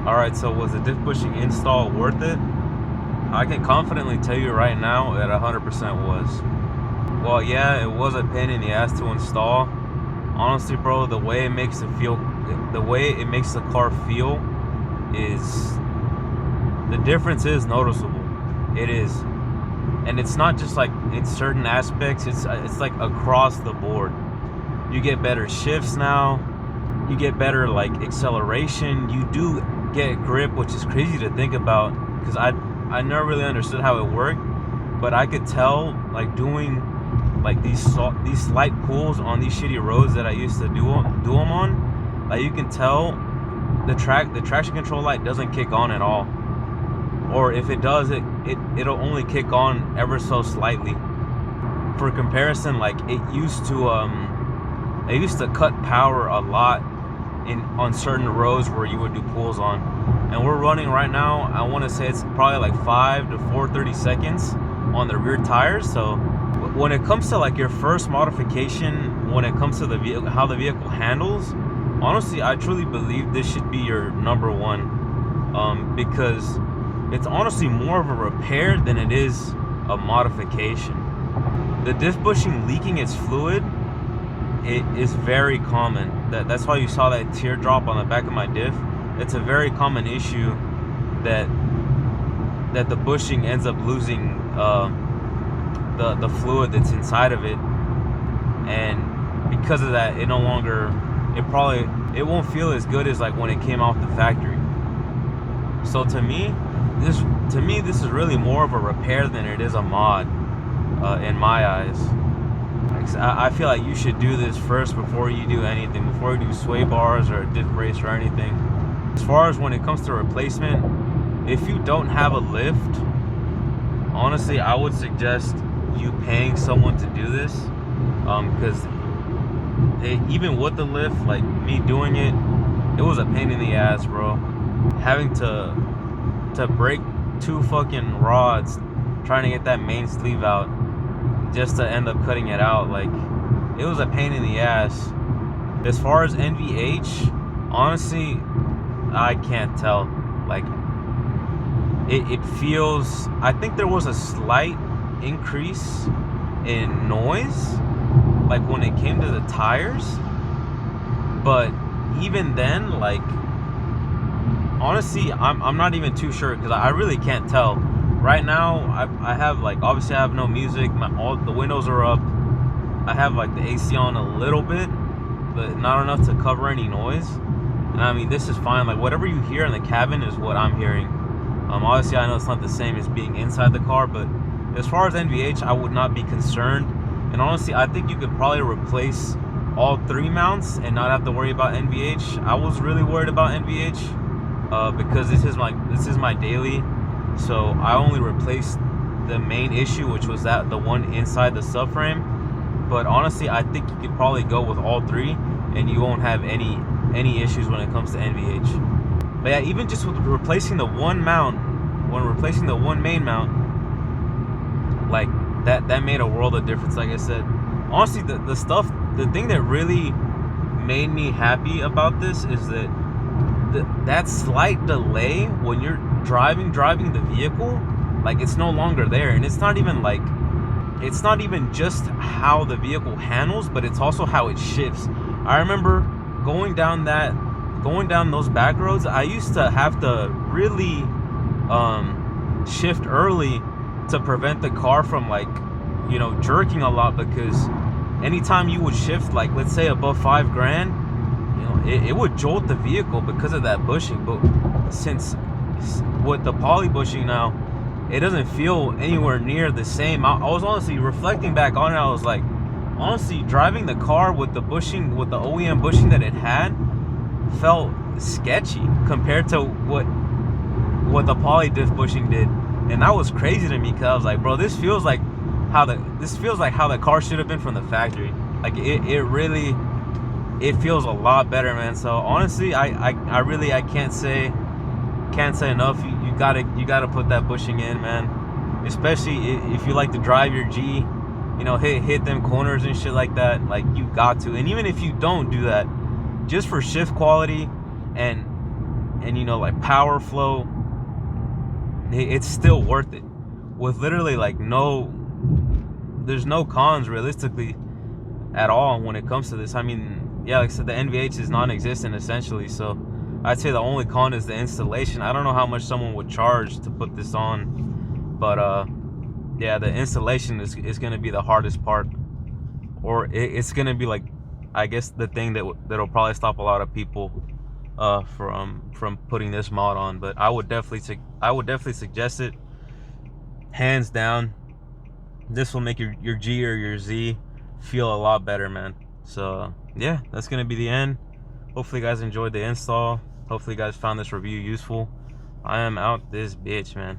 All right, so was the diff bushing install worth it? I can confidently tell you right now that 100% was. Well, yeah, it was a pain in the ass to install. Honestly, bro, the way it makes the car feel is, the difference is noticeable. It is. And it's not just like in certain aspects, it's like across the board. You get better shifts now, you get better like acceleration, you do get grip, which is crazy to think about because I never really understood how it worked, but I could tell like doing like these slight pulls on these shitty roads that I used to do them on, like you can tell the traction control light doesn't kick on at all, or if it does, it'll only kick on ever so slightly. For comparison, like it used to cut power a lot on certain roads where you would do pulls on, and we're running right now, I want to say it's probably like 5 to 430 seconds on the rear tires. So when it comes to like your first modification, when it comes to the vehicle, how the vehicle handles, honestly I truly believe this should be your number one, because it's honestly more of a repair than it is a modification. The diff bushing leaking its fluid, it is very common. That's why you saw that teardrop on the back of my diff. It's a very common issue that the bushing ends up losing the fluid that's inside of it, and because of that, it won't feel as good as like when it came off the factory. So to me this is really more of a repair than it is a mod, in my eyes. I feel like you should do this first before you do anything, before you do sway bars or a diff brace or anything. As far as when it comes to replacement, if you don't have a lift, honestly I would suggest you paying someone to do this, because even with the lift, like me doing it, it was a pain in the ass, bro. Having to break 2 fucking rods trying to get that main sleeve out just to end up cutting it out, like it was a pain in the ass. As far as NVH, honestly I can't tell. Like it feels, I think there was a slight increase in noise like when it came to the tires, but even then, like honestly I'm not even too sure because I really can't tell. Right now I have like, obviously I have no music, all the windows are up, I have like the AC on a little bit but not enough to cover any noise, and I mean this is fine. Like whatever you hear in the cabin is what I'm hearing. Obviously I know it's not the same as being inside the car, but as far as NVH I would not be concerned, and honestly I think you could probably replace all 3 mounts and not have to worry about NVH. I was really worried about NVH because this is my daily. So I only replaced the main issue, which was the one inside the subframe. But honestly, I think you could probably go with all 3 and you won't have any issues when it comes to NVH. But yeah, even just with replacing the one mount, when replacing the one main mount, like that made a world of difference. Like I said, honestly, the thing that really made me happy about this is that slight delay when you're driving the vehicle, like it's no longer there. And it's not even just how the vehicle handles, but it's also how it shifts. I remember going down those back roads, I used to have to really shift early to prevent the car from like, you know, jerking a lot, because anytime you would shift, like let's say above $5,000, you know, it would jolt the vehicle because of that bushing. But since with the poly bushing now, it doesn't feel anywhere near the same. I was honestly reflecting back on it, I was like, honestly, driving the car with the bushing, with the OEM bushing that it had, felt sketchy compared to what the poly diff bushing did. And that was crazy to me, because I was like, bro, this feels like how the car should have been from the factory. Like it feels a lot better, man. So honestly, I really can't say enough. You gotta put that bushing in, man. Especially if you like to drive your G, you know, hit them corners and shit like that. Like you got to. And even if you don't do that, just for shift quality and and you know, like power flow, it's still worth it. With literally like there's no cons realistically at all when it comes to this. I mean, yeah, like I said, the NVH is non-existent essentially, so I'd say the only con is the installation. I don't know how much someone would charge to put this on, but yeah, the installation is going to be the hardest part, or it's going to be like, I guess, the thing that'll probably stop a lot of people from putting this mod on. But I would definitely suggest it, hands down. This will make your G or your Z feel a lot better, man. So yeah, that's gonna be the end. Hopefully you guys enjoyed the install. Hopefully you guys found this review useful. I am out this bitch, man.